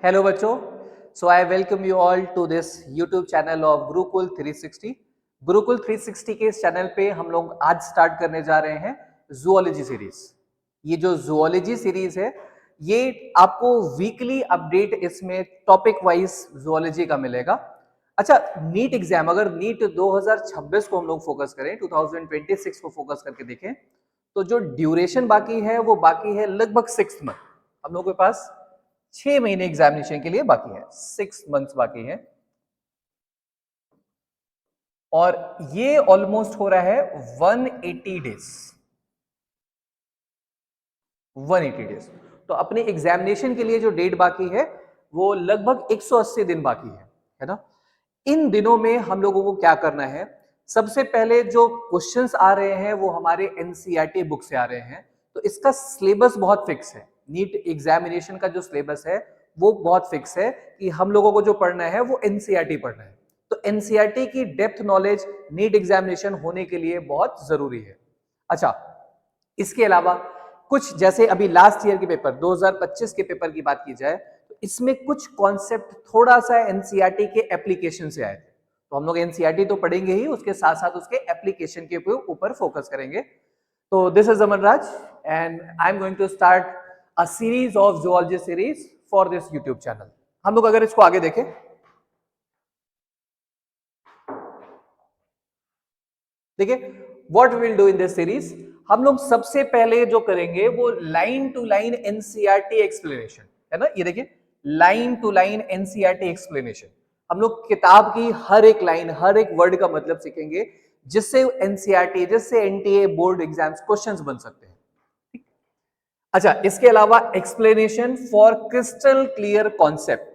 Hello बच्चों, so I welcome you all to this YouTube channel of Gurukul 360। Gurukul 360 के इस channel पे हम लोग आज स्टार्ट करने जा रहे हैं जूलॉजी सीरीज। ये जो जूलॉजी सीरीज है, ये आपको वीकली अपडेट इसमें टॉपिक वाइज जूलॉजी का मिलेगा। अच्छा, नीट एग्जाम, अगर नीट 2026 को हम लोग फोकस करें, 2026 को फोकस करके देखें, तो जो ड्यूरेशन बाकी है वो बाकी है लगभग 6 मंथ। हम लोग के पास 6 महीने एग्जामिनेशन के लिए बाकी है, 6 मंथ्स बाकी है। और ये ऑलमोस्ट हो रहा है 180 डेज। 180 डेज। तो अपने एग्जामिनेशन के लिए जो डेट बाकी है वो लगभग 180 दिन बाकी है ना। इन दिनों में हम लोगों को क्या करना है? सबसे पहले जो क्वेश्चंस आ रहे हैं वो हमारे एनसीईआरटी बुक से आ रहे हैं। तो इसका सिलेबस बहुत फिक्स है। नीट एग्जामिनेशन का जो सिलेबस है वो बहुत फिक्स है कि हम लोगों को जो पढ़ना है वो एनसीईआरटी पढ़ना है। तो एनसीईआरटी की डेप्थ नॉलेज नीट एग्जामिनेशन होने के लिए बहुत जरूरी है। अच्छा, इसके अलावा कुछ, जैसे अभी लास्ट ईयर के पेपर 2025 के पेपर की बात की जाए, तो इसमें कुछ कॉन्सेप्ट थोड़ा सा एनसीईआरटी के एप्लीकेशन से आए थे। तो हम लोग एनसीईआरटी तो पढ़ेंगे ही, उसके साथ साथ उसके एप्लीकेशन के ऊपर फोकस करेंगे। तो this is Aman Raj and I am going to start a series of zoology series for this YouTube channel. हम लोग अगर इसको आगे देखें, देखिए what will do in this series. हम लोग सबसे पहले जो करेंगे वो line to line NCERT explanation है ना। ये देखिए, line to line NCERT explanation. हम लोग किताब की हर एक लाइन, हर एक वर्ड का मतलब सीखेंगे, जिससे एनसीईआरटी, जिससे एनटीए बोर्ड एग्जाम्स क्वेश्चंस बन सकते हैं। अच्छा, इसके अलावा explanation for crystal clear concept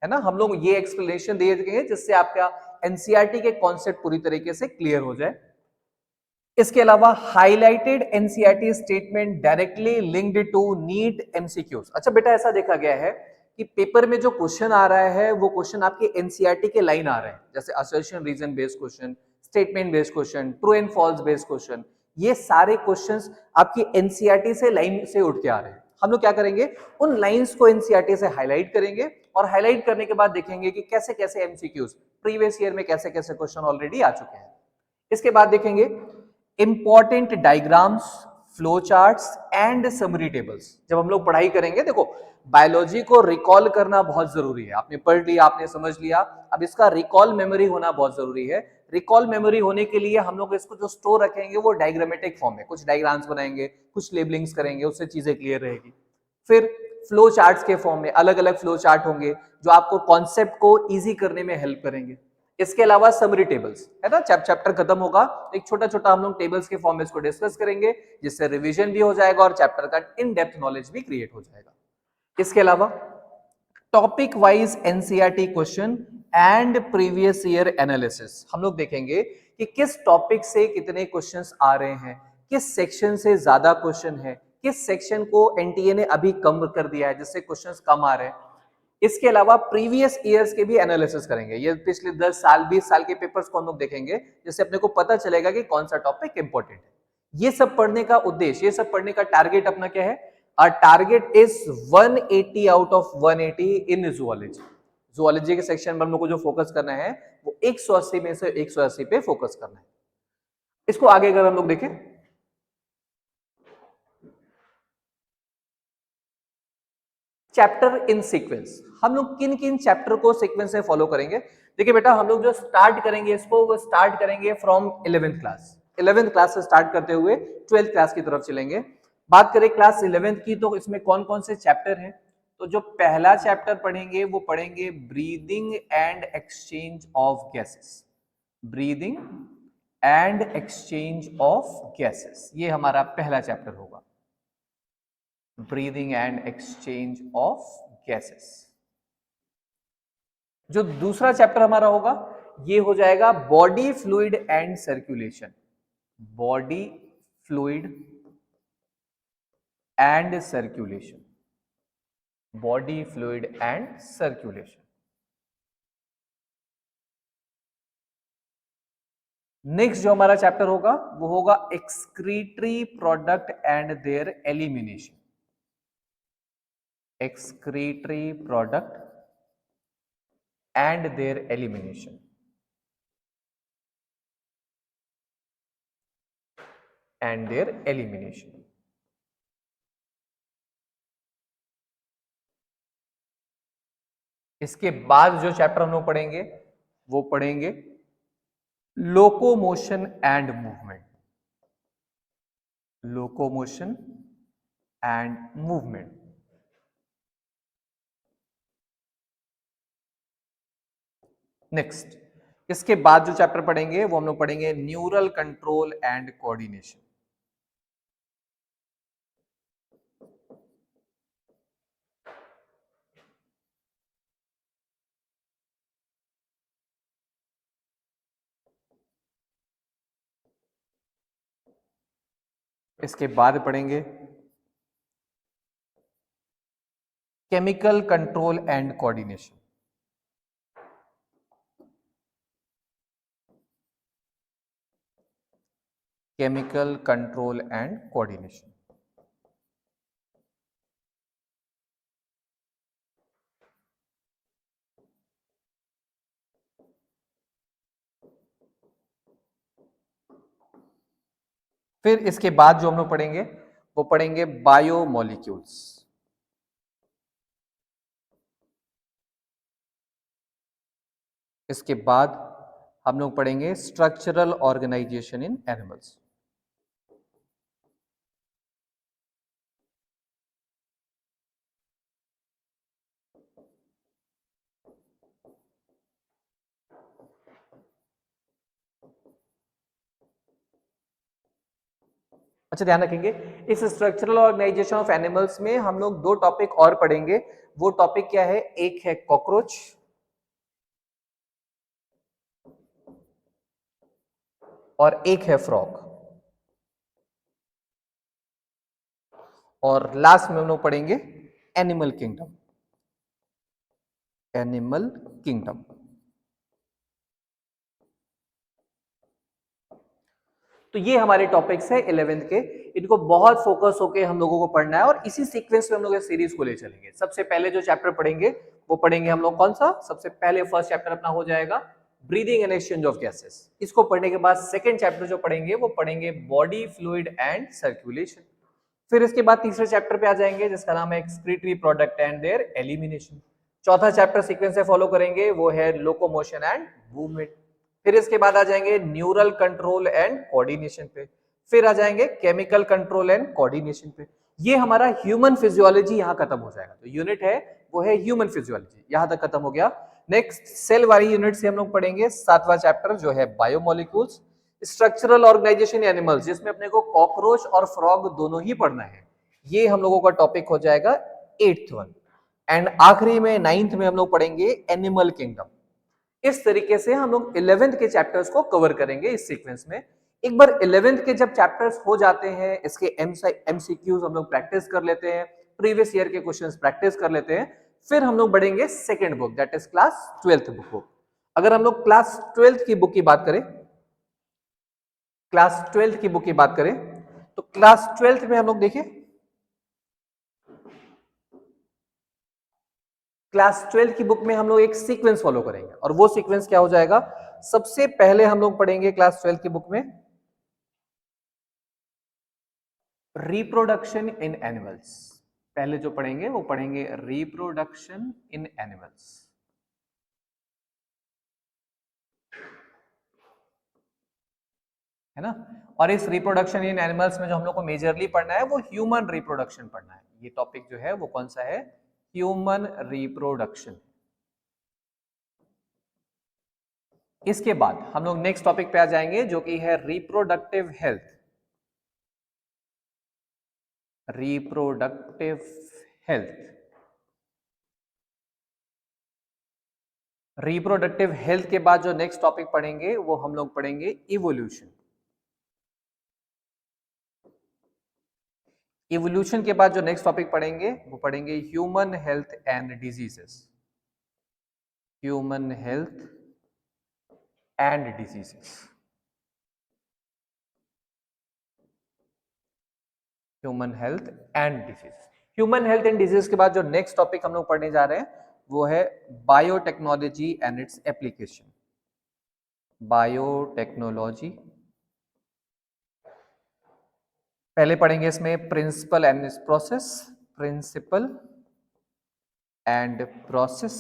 है ना। हम लोग ये एक्सप्लेनेशन दे देंगे जिससे आपका एनसीईआरटी के कॉन्सेप्ट पूरी तरीके से क्लियर हो जाए। इसके अलावा highlighted NCERT statement directly linked to NEET MCQs. अच्छा बेटा, ऐसा देखा गया है कि पेपर में जो क्वेश्चन आ रहा है वो क्वेश्चन आपके एनसीईआरटी के लाइन आ रहे हैं, जैसे assertion reason based question, statement based question, true and false based question. ये सारे क्वेश्चंस आपकी एनसीईआरटी से लाइन से उठ के आ रहे हैं। हम लोग क्या करेंगे, उन लाइंस को एनसीईआरटी से हाईलाइट करेंगे और हाईलाइट करने के बाद देखेंगे कि कैसे कैसे एमसीक्यूज प्रीवियस ईयर में कैसे कैसे क्वेश्चन ऑलरेडी आ चुके हैं। इसके बाद देखेंगे important diagrams, flow charts and summary tables. जब हम लोग पढ़ाई करेंगे, देखो बायोलॉजी को रिकॉल करना बहुत जरूरी है। आपने पढ़ लिया, आपने समझ लिया, अब इसका रिकॉल मेमोरी होना बहुत जरूरी है। रिकॉल मेमोरी होने के लिए हम लोग इसको जो स्टोर रखेंगे वो डायग्रामेटिक फॉर्म में, कुछ डायग्राम्स बनाएंगे, कुछ लेबलिंग्स करेंगे, उससे चीजें क्लियर रहेगी। फिर फ्लो चार्ट्स के फॉर्म में अलग अलग फ्लो चार्ट होंगे जो आपको कॉन्सेप्ट को इजी करने में हेल्प करेंगे। इसके अलावा समरी टेबल्स है ना, चैप्टर खत्म होगा एक छोटा छोटा हम लोग टेबल्स के फॉर्म में इसको डिस्कस करेंगे, जिससे रिवीजन भी हो जाएगा और चैप्टर का इन डेप्थ नॉलेज भी क्रिएट हो जाएगा। इसके अलावा topic wise NCERT question and previous year analysis. हम लोग देखेंगे कि किस टॉपिक से कितने क्वेश्चंस आ रहे हैं, किस सेक्शन से ज्यादा क्वेश्चन है, किस सेक्शन को एनटीए ने अभी कम कर दिया है जिससे क्वेश्चंस कम आ रहे हैं। इसके अलावा प्रीवियस ईयर्स के भी एनालिसिस करेंगे, ये पिछले 10 साल 20 साल के पेपर्स को हम लोग देखेंगे, जिससे अपने को पता चलेगा कि कौन सा टॉपिक इंपॉर्टेंट है। ये सब पढ़ने का उद्देश्य, ये सब पढ़ने का टारगेट अपना क्या है? Our target is 180 out of 180 in zoology. Zoology के सेक्शन में हम लोग को जो फोकस करना है वो 180 में से 180 पे फोकस करना है। इसको आगे अगर हम लोग देखें, चैप्टर इन सीक्वेंस, हम लोग किन किन चैप्टर को सीक्वेंस से फॉलो करेंगे। देखिए बेटा, हम लोग जो स्टार्ट करेंगे इसको, वो स्टार्ट करेंगे from 11th class. 11th class से स्टार्ट करते हुए 12th क्लास की तरफ चलेंगे। बात करें क्लास 11th की, तो इसमें कौन कौन से चैप्टर हैं? तो जो पहला चैप्टर पढ़ेंगे वो पढ़ेंगे breathing and exchange of gases. Breathing and exchange of gases, ये हमारा पहला चैप्टर होगा, breathing and exchange of gases. जो दूसरा चैप्टर हमारा होगा ये हो जाएगा body fluid and circulation. Body fluid and circulation, body fluid and circulation. Next जो हमारा चैप्टर होगा वो होगा excretory product and there elimination. excretory product and their elimination. And their elimination. इसके बाद जो चैप्टर हम लोग पढ़ेंगे वो पढ़ेंगे locomotion and movement. Locomotion and movement. Next, इसके बाद जो चैप्टर पढ़ेंगे वो हम लोग पढ़ेंगे न्यूरल कंट्रोल एंड कोऑर्डिनेशन. इसके बाद पढ़ेंगे chemical control and coordination. Chemical control and coordination. फिर इसके बाद जो हम लोग पढ़ेंगे वो पढ़ेंगे बायोमोलिक्यूल्स. इसके बाद हम लोग पढ़ेंगे स्ट्रक्चरल ऑर्गेनाइजेशन इन एनिमल्स. अच्छा, ध्यान रखेंगे इस स्ट्रक्चरल ऑर्गेनाइजेशन ऑफ एनिमल्स में हम लोग दो टॉपिक और पढ़ेंगे. वो टॉपिक क्या है? एक है कॉकरोच और एक है फ्रॉग. और लास्ट में हम लोग पढ़ेंगे एनिमल किंगडम. Animal kingdom. तो ये हमारे टॉपिक्स है 11th के. इनको बहुत फोकस होके हम लोगों को पढ़ना है और इसी सीक्वेंस में हम लोग इस सीरीज को ले चलेंगे. सबसे पहले जो चैप्टर पढ़ेंगे वो पढ़ेंगे हम लोग कौन सा? सबसे पहले फर्स्ट चैप्टर अपना हो जाएगा breathing and exchange of gases. इसको पढ़ने के बाद सेकंड चैप्टर जो पढ़ेंगे वो पढ़ेंगे बॉडी फ्लूइड एंड सर्कुलेशन. फिर इसके बाद तीसरे चैप्टर पे आ जाएंगे जिसका नाम है excretory product and there elimination. चौथा चैप्टर सीक्वेंस से फॉलो करेंगे वो है लोकोमोशन एंड मूवमेंट. फिर इसके बाद आ जाएंगे न्यूरल कंट्रोल एंड कोऑर्डिनेशन पे. फिर आ जाएंगे केमिकल कंट्रोल एंड कोऑर्डिनेशन पे. ये हमारा ह्यूमन फिजियोलॉजी यहां खत्म हो जाएगा. तो यूनिट है वो है ह्यूमन फिजियोलॉजी, यहां तक खत्म हो गया. नेक्स्ट सेल वाली यूनिट से हम लोग पढ़ेंगे सातवां चैप्टर जो है बायोमोलिक्यूल्स, स्ट्रक्चरल ऑर्गेनाइजेशन एनिमल्स, जिसमें अपने को कॉकरोच और फ्रॉग दोनों ही पढ़ना है. ये हम लोगों का टॉपिक हो जाएगा 8th वन. एंड आखिरी में 9th में हम लोग पढ़ेंगे एनिमल किंगडम. इस तरीके से हम लोग 11th के चैप्टर्स को कवर करेंगे इस सीक्वेंस में. एक बार 11th के जब चैप्टर्स हो जाते हैं, इसके एमसीक्यूज हम लोग प्रैक्टिस कर लेते हैं, प्रीवियस ईयर के क्वेश्चंस प्रैक्टिस कर लेते हैं, फिर हम लोग बढ़ेंगे second book that is class 12th book. अगर हम लोग क्लास 12th की बुक की बात करें, क्लास 12th की बुक की बात करें तो क्लास 12th में हम लोग देखिए क्लास 12th की बुक में हम लोग एक सीक्वेंस फॉलो करेंगे और वो सीक्वेंस क्या हो जाएगा? सबसे पहले हम लोग पढ़ेंगे क्लास 12th की बुक में रिप्रोडक्शन इन एनिमल्स. पहले जो पढ़ेंगे वो पढ़ेंगे रिप्रोडक्शन इन एनिमल्स. है ना? और इस रिप्रोडक्शन इन एनिमल्स में जो हम लोग को मेजरली पढ़ना है वो ह्यूमन रिप्रोडक्शन पढ़ना है. ये टॉपिक जो है वो कौन सा है? Human reproduction. इसके बाद हम लोग नेक्स्ट टॉपिक पे आ जाएंगे जो कि है reproductive health. Reproductive health. Reproductive health के बाद जो नेक्स्ट टॉपिक पढ़ेंगे वो हम लोग पढ़ेंगे इवोल्यूशन. इवोल्यूशन के बाद जो नेक्स्ट टॉपिक पढ़ेंगे वो पढ़ेंगे human health and diseases. Human health and diseases. Human health and disease. Human health and disease के बाद जो नेक्स्ट टॉपिक हम लोग पढ़ने जा रहे हैं वो है biotechnology and its application. Biotechnology पहले पढ़ेंगे इसमें principle and its process, principle and process,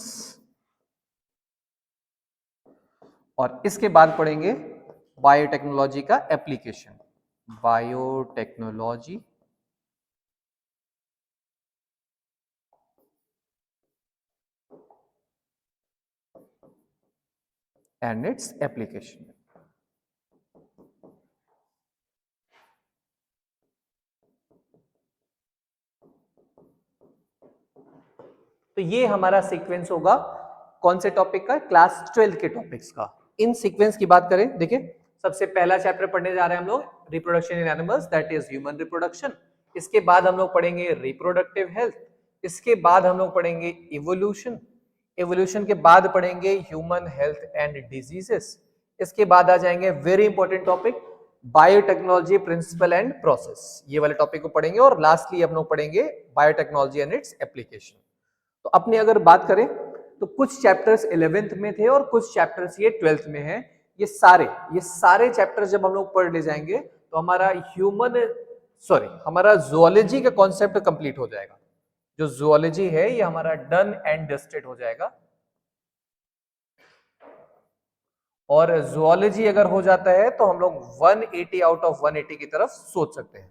और इसके बाद पढ़ेंगे बायोटेक्नोलॉजी का application, biotechnology and its application. तो ये हमारा सीक्वेंस होगा कौन से टॉपिक का, क्लास 12 के टॉपिक्स का। इन सीक्वेंस की बात करें, देखिए सबसे पहला चैप्टर पढ़ने जा रहे हैं हम लोग reproduction in animals, that is human reproduction. इसके बाद हम लोग पढ़ेंगे रिप्रोडक्टिव हेल्थ, इसके बाद हम लोग पढ़ेंगे इवोल्यूशन, इवोल्यूशन के बाद पढ़ेंगे ह्यूमन हेल्थ एंड डिजीजेस, इसके बाद आ जाएंगे very important topic biotechnology principle and process, ये वाले टॉपिक को पढ़ेंगे, और लास्टली हम लोग पढ़ेंगे बायोटेक्नोलॉजी एंड इट्स एप्लीकेशन। तो अपनी अगर बात करें तो कुछ चैप्टर्स 11th में थे और कुछ चैप्टर्स ये 12th में हैं। ये सारे चैप्टर्स जब हम लोग पढ़ ले जाएंगे तो हमारा ज़ूलॉजी का कॉन्सेप्ट कंप्लीट हो जाएगा। जो ज़ूलॉजी है ये हमारा डन एंड डस्टेड हो जाएगा, और ज़ूलॉजी अगर हो जाता है तो हम लोग 180 आउट ऑफ 180 की तरफ सोच सकते हैं,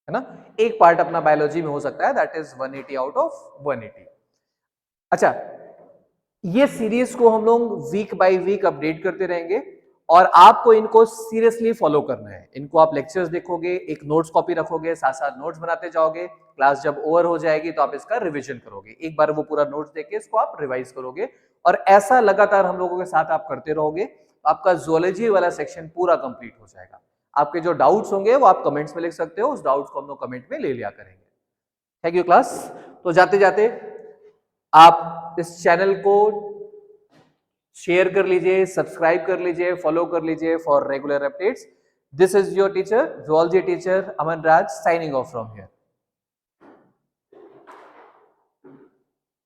है ना। एक पार्ट अपना बायोलॉजी में हो सकता है, दैट इज 180 आउट ऑफ 180। अच्छा, ये सीरीज को हम लोग वीक बाय वीक अपडेट करते रहेंगे और आपको इनको सीरियसली फॉलो करना है। इनको आप लेक्चर्स देखोगे, एक नोट्स कॉपी रखोगे, साथ साथ नोट्स बनाते जाओगे, क्लास जब ओवर हो जाएगी तो आप इसका रिवीजन करोगे, एक बार वो पूरा नोट्स देख के इसको आप रिवाइज करोगे, और ऐसा लगातार हम लोगों के साथ आप करते रहोगे तो आपका ज़ूलॉजी वाला सेक्शन पूरा कंप्लीट हो जाएगा। आपके जो डाउट्स होंगे वो आप कमेंट्स में लिख सकते हो, उस डाउट्स को हम लोग कमेंट में ले लिया करेंगे। Thank you class. तो जाते जाते आप इस चैनल को शेयर कर लीजिए, सब्सक्राइब कर लीजिए, फॉलो कर लीजिए for regular updates. This is your teacher, zoology teacher Aman Raj, signing off from here.